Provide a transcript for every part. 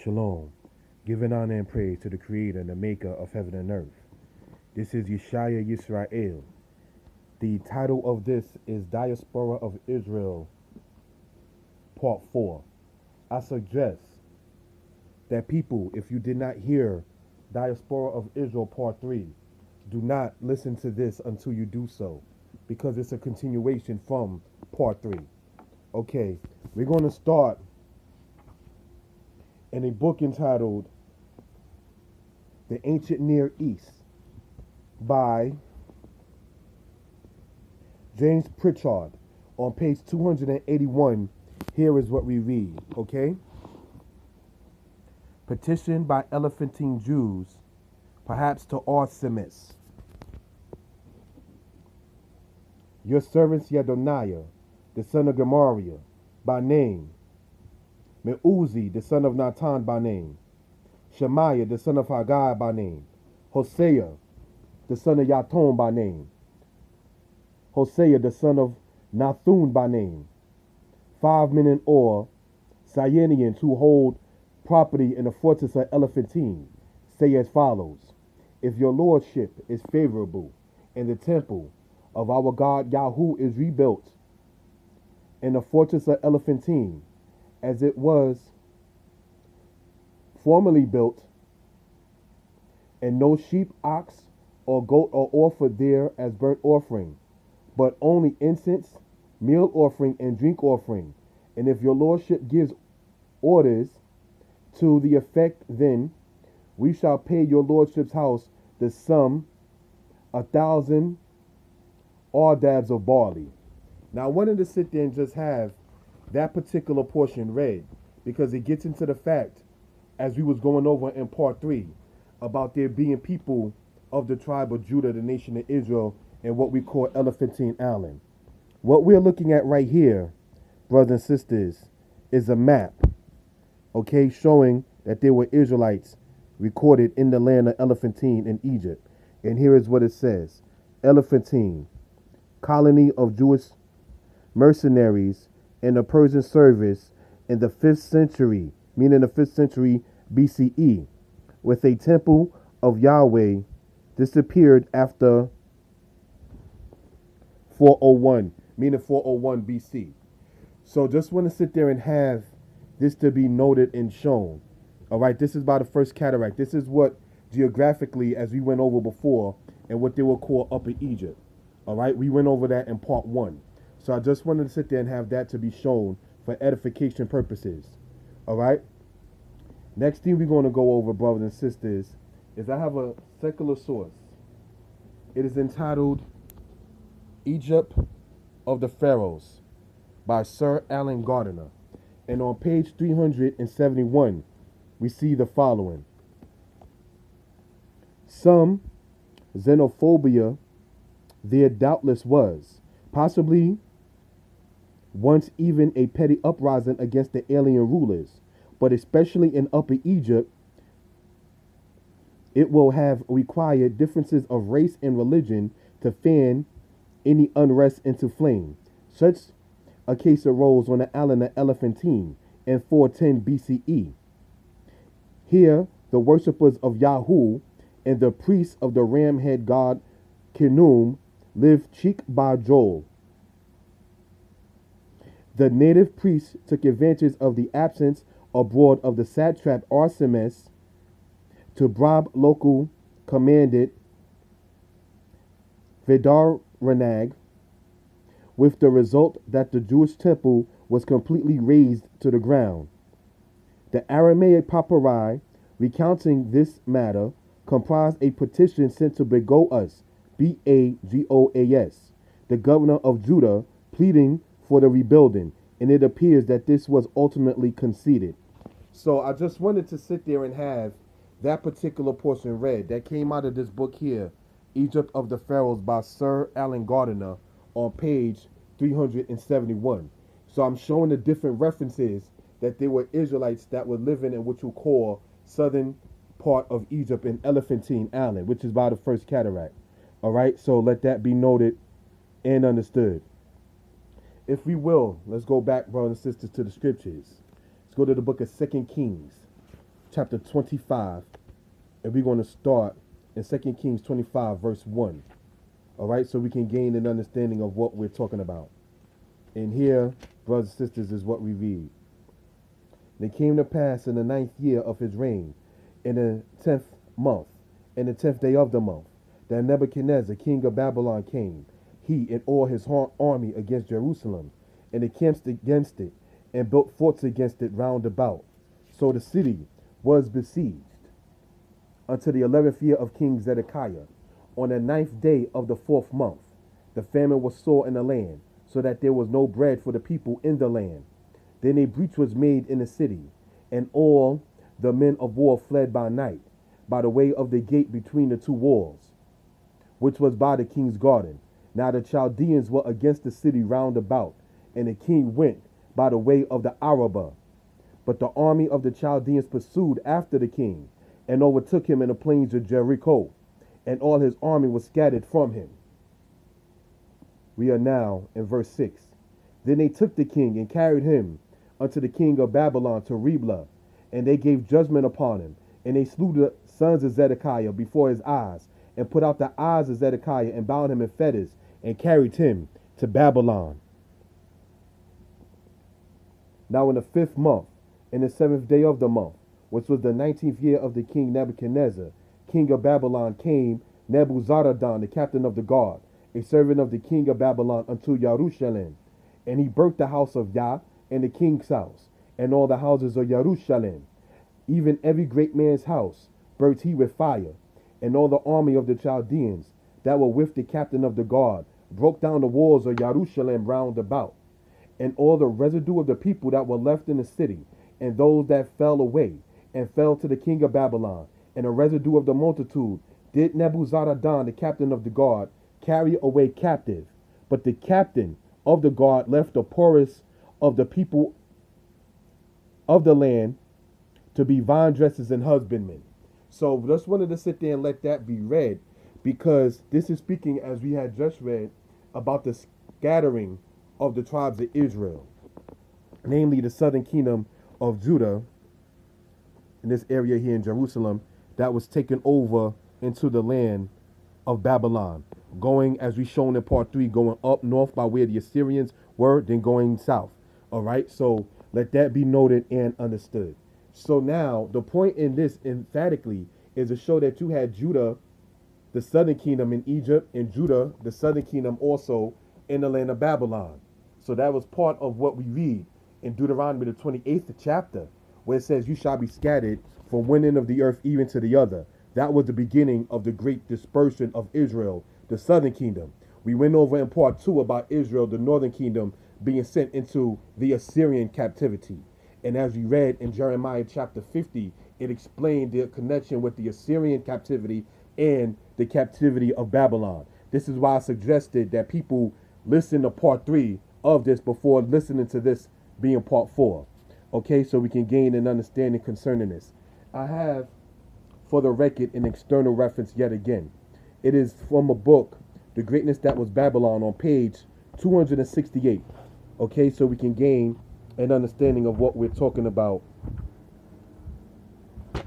Shalom. Giving honor and praise to the Creator and the Maker of heaven and earth. This is Yeshaya Yisrael. The title of this is Diaspora of Israel, Part 4. I suggest that people, if you did not hear Diaspora of Israel, Part 3, do not listen to this until you do so, because it's a continuation from Part 3. Okay, we're going to start in a book entitled The Ancient Near East by James Pritchard. On page 281, here is what we read, okay? Petition by Elephantine Jews, perhaps to Artemis. Your servants Yadoniah, the son of Gemariah, by name, Meuzi, the son of Natan, by name, Shemaiah, the son of Haggai, by name, Hosea, the son of Yatom, by name, Hosea, the son of Nathun, by name, 5 men in Or, Syenians who hold property in the fortress of Elephantine, say as follows: if your lordship is favorable, and the temple of our God Yahoo is rebuilt, in the fortress of Elephantine, as it was formerly built, and no sheep, ox, or goat are offered there as burnt offering, but only incense, meal offering, and drink offering. And if your lordship gives orders to the effect, then we shall pay your lordship's house the sum 1,000 ardabs of barley. Now I wanted to sit there and just have that particular portion read, because it gets into the fact, as we was going over in part 3, about there being people of the tribe of Judah, the nation of Israel, and what we call Elephantine Island. What we're looking at right here, brothers and sisters, is a map, okay, showing that there were Israelites recorded in the land of Elephantine in Egypt. And here is what it says: Elephantine, colony of Jewish mercenaries in the Persian service in the 5th century, meaning the 5th century BCE, with a temple of Yahweh, disappeared after 401, meaning 401 BC. So just want to sit there and have this to be noted and shown. All right, this is by the first cataract. This is what geographically, as we went over before, and what they will call Upper Egypt. All right, we went over that in part 1. So I just wanted to sit there and have that to be shown for edification purposes. All right. Next thing we're going to go over, brothers and sisters, is I have a secular source. It is entitled Egypt of the Pharaohs by Sir Alan Gardiner. And on page 371, we see the following: some xenophobia there doubtless was, possibly once even a petty uprising against the alien rulers, but especially in Upper Egypt, it will have required differences of race and religion to fan any unrest into flame. Such a case arose on the island of Elephantine in 410 BCE. Here, the worshippers of Yahoo and the priests of the ram-head god Khnum lived cheek by jowl. The native priests took advantage of the absence abroad of the satrap Artemis to bribe local commandant Vidaranag, with the result that the Jewish temple was completely razed to the ground. The Aramaic papyri recounting this matter comprised a petition sent to Bagoas, Bagoas, the governor of Judah, pleading for the rebuilding, and it appears that this was ultimately conceded. So I just wanted to sit there and have that particular portion read that came out of this book here, Egypt of the Pharaohs by Sir Alan Gardiner, on page 371. So I'm showing the different references that there were Israelites that were living in what you call southern part of Egypt in Elephantine Island, which is by the first cataract. All right, so let that be noted and understood. If we will, let's go back, brothers and sisters, to the scriptures. Let's go to the book of 2 Kings. chapter 25, and we're going to start in 2 Kings 25, verse 1. All right, so we can gain an understanding of what we're talking about. And here, brothers and sisters, is what we read. And it came to pass in the 9th year of his reign, in the 10th month, in the 10th day of the month, that Nebuchadnezzar, king of Babylon, came, he and all his army against Jerusalem, and encamped against it, and built forts against it round about. So the city was besieged until the 11th year of King Zedekiah. On the 9th day of the 4th month, the famine was sore in the land, so that there was no bread for the people in the land. Then a breach was made in the city, and all the men of war fled by night, by the way of the gate between the two walls, which was by the king's garden. Now the Chaldeans were against the city round about, and the king went by the way of the Arabah. But the army of the Chaldeans pursued after the king, and overtook him in the plains of Jericho, and all his army was scattered from him. We are now in verse 6. Then they took the king and carried him unto the king of Babylon to Riblah, and they gave judgment upon him, and they slew the sons of Zedekiah before his eyes, and put out the eyes of Zedekiah, and bound him in fetters, and carried him to Babylon. Now in the 5th month, in the 7th day of the month, which was the 19th year of the king Nebuchadnezzar, king of Babylon, came Nebuzaradan, the captain of the guard, a servant of the king of Babylon, unto Jerusalem. And he burnt the house of Yah, and the king's house, and all the houses of Jerusalem. Even every great man's house burnt he with fire. And all the army of the Chaldeans that were with the captain of the guard broke down the walls of Jerusalem round about. And all the residue of the people that were left in the city, and those that fell away, and fell to the king of Babylon, and the residue of the multitude, did Nebuzaradan, the captain of the guard, carry away captive. But the captain of the guard left the poorest of the people of the land to be vine dressers and husbandmen. So just wanted to sit there and let that be read, because this is speaking, as we had just read, about the scattering of the tribes of Israel, namely the southern kingdom of Judah, in this area here in Jerusalem, that was taken over into the land of Babylon, going, as we shown in part 3, going up north by where the Assyrians were, then going south. All right, so let that be noted and understood. So now the point in this emphatically is to show that you had Judah, the southern kingdom in Egypt, and Judah, the southern kingdom also in the land of Babylon. So that was part of what we read in Deuteronomy, the 28th chapter, where it says, you shall be scattered from one end of the earth even to the other. That was the beginning of the great dispersion of Israel, the southern kingdom. We went over in part 2 about Israel, the northern kingdom, being sent into the Assyrian captivity. And as we read in Jeremiah chapter 50, it explained the connection with the Assyrian captivity and the captivity of Babylon. This is why I suggested that people listen to part 3 of this before listening to this being part 4. Okay, so we can gain an understanding concerning this. I have, for the record, an external reference yet again. It is from a book, The Greatness That Was Babylon, on page 268. Okay, so we can gain an understanding of what we're talking about.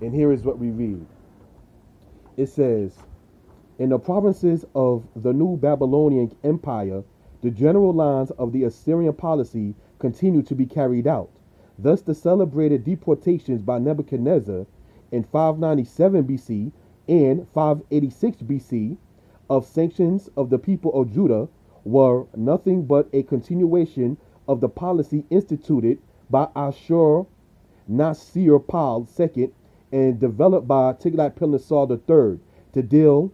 And here is what we read. It says, in the provinces of the new Babylonian Empire, the general lines of the Assyrian policy continue to be carried out. Thus, the celebrated deportations by Nebuchadnezzar in 597 BC and 586 BC of sanctions of the people of Judah were nothing but a continuation of the policy instituted by Ashur-Nasir-Pal II and developed by Tiglath-Pileser III to deal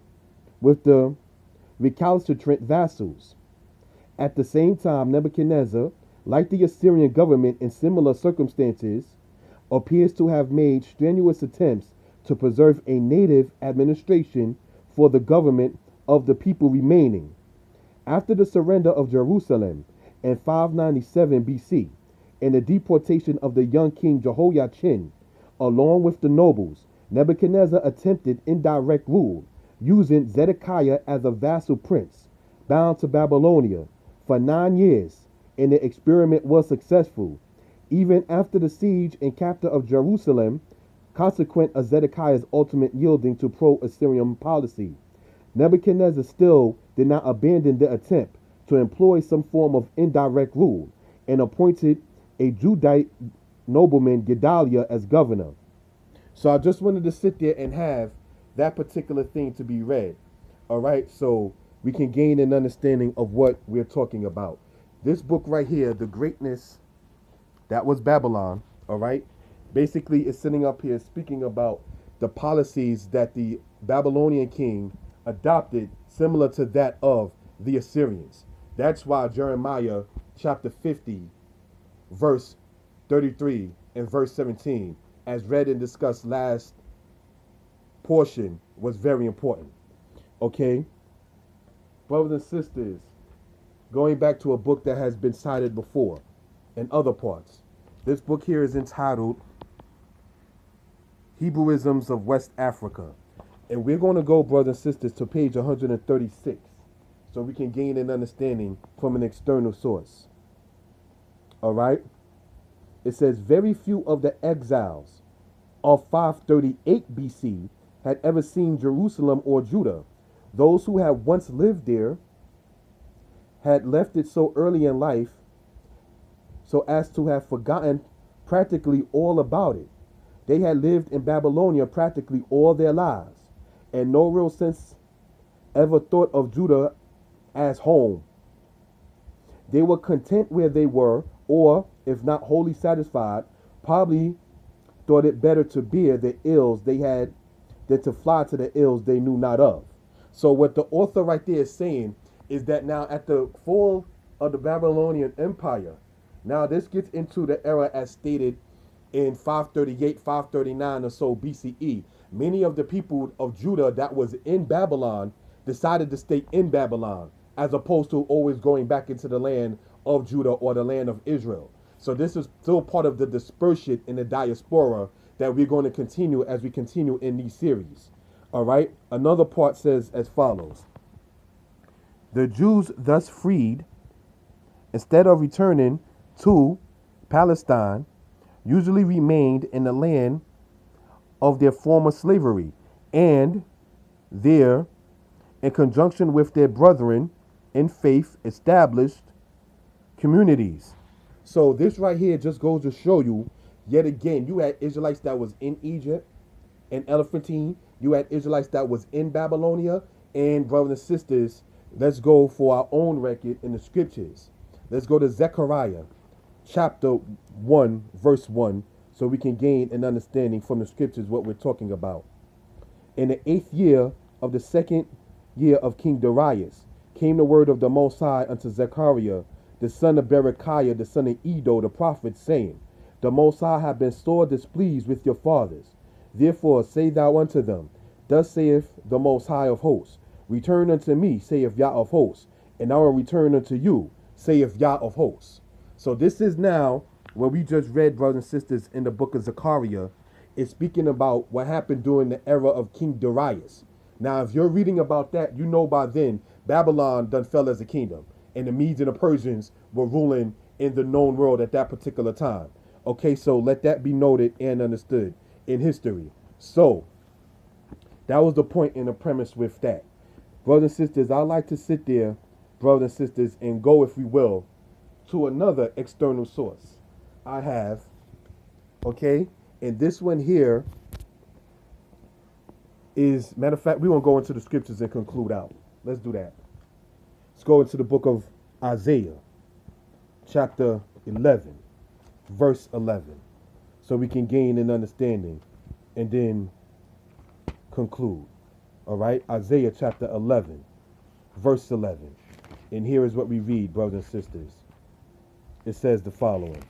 with the recalcitrant vassals. At the same time, Nebuchadnezzar, like the Assyrian government in similar circumstances, appears to have made strenuous attempts to preserve a native administration for the government of the people remaining. After the surrender of Jerusalem in 597 BC and the deportation of the young king Jehoiachin, along with the nobles, Nebuchadnezzar attempted indirect rule, using Zedekiah as a vassal prince, bound to Babylonia, for 9 years, and the experiment was successful. Even after the siege and capture of Jerusalem consequent of Zedekiah's ultimate yielding to pro-Assyrian policy. Nebuchadnezzar still did not abandon the attempt to employ some form of indirect rule and appointed a Judite nobleman Gedaliah as governor. So I just wanted to sit there and have that particular thing to be read. All right, so we can gain an understanding of what we're talking about. This book right here, The Greatness That Was Babylon, all right, basically is sitting up here speaking about the policies that the Babylonian king adopted, similar to that of the Assyrians. That's why Jeremiah chapter 50, verse 33 and verse 17, as read and discussed last portion, was very important. Okay, brothers and sisters, going back to a book that has been cited before in other parts. This book here is entitled Hebrewisms of West Africa. And we're going to go, brothers and sisters, to page 136 so we can gain an understanding from an external source. All right? It says, very few of the exiles of 538 BC had ever seen Jerusalem or Judah. Those who had once lived there had left it so early in life so as to have forgotten practically all about it. They had lived in Babylonia practically all their lives, and no real sense ever thought of Judah as home. They were content where they were, or, if not wholly satisfied, probably thought it better to bear the ills they had than to fly to the ills they knew not of. So what the author right there is saying is that now at the fall of the Babylonian Empire, now this gets into the era as stated in 538, 539 or so BCE. Many of the people of Judah that was in Babylon decided to stay in Babylon as opposed to always going back into the land of Judah or the land of Israel. So this is still part of the dispersion in the diaspora that we're going to continue as we continue in these series. All right. Another part says as follows. The Jews thus freed, instead of returning to Palestine, usually remained in the land of their former slavery and there, in conjunction with their brethren in faith, established communities. So this right here just goes to show you, yet again, you had Israelites that was in Egypt and Elephantine. You had Israelites that was in Babylonia. And brothers and sisters, let's go for our own record in the scriptures. Let's go to Zechariah chapter 1, verse 1, so we can gain an understanding from the scriptures what we're talking about. In the 8th year of the 2nd year of King Darius came the word of the Most High unto Zechariah, the son of Berechiah, the son of Edo, the prophet, saying, the Most High hath been sore displeased with your fathers. Therefore say thou unto them, thus saith the Most High of hosts, return unto me, saith Yah of hosts, and I will return unto you, saith Yah of hosts. So this is now what we just read, brothers and sisters, in the book of Zechariah. It's speaking about what happened during the era of King Darius. Now, if you're reading about that, you know by then Babylon done fell as a kingdom, and the Medes and the Persians were ruling in the known world at that particular time. Okay, so let that be noted and understood in history. So that was the point and the premise with that. Brothers and sisters, I like to sit there, brothers and sisters, and go, if we will, to another external source I have. Okay, and this one here is, matter of fact, we won't go into the scriptures and conclude out. Let's do that. Let's go into the book of Isaiah, chapter 11, verse 11, so we can gain an understanding and then conclude. All right, Isaiah chapter 11, verse 11. And here is what we read, brothers and sisters. It says the following.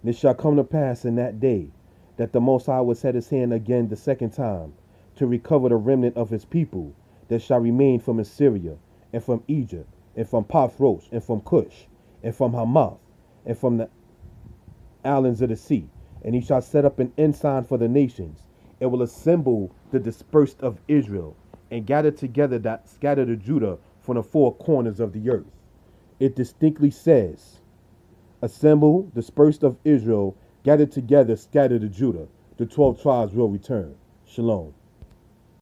And it shall come to pass in that day that the Most High will set his hand again the second time to recover the remnant of his people that shall remain from Assyria and from Egypt and from Pathros and from Cush and from Hamath and from the islands of the sea. And he shall set up an ensign for the nations. It will assemble the dispersed of Israel and gather together that scattered of Judah from the four corners of the earth. It distinctly says, assemble, dispersed of Israel, Gathered together, scattered to Judah. The 12 tribes will return. Shalom.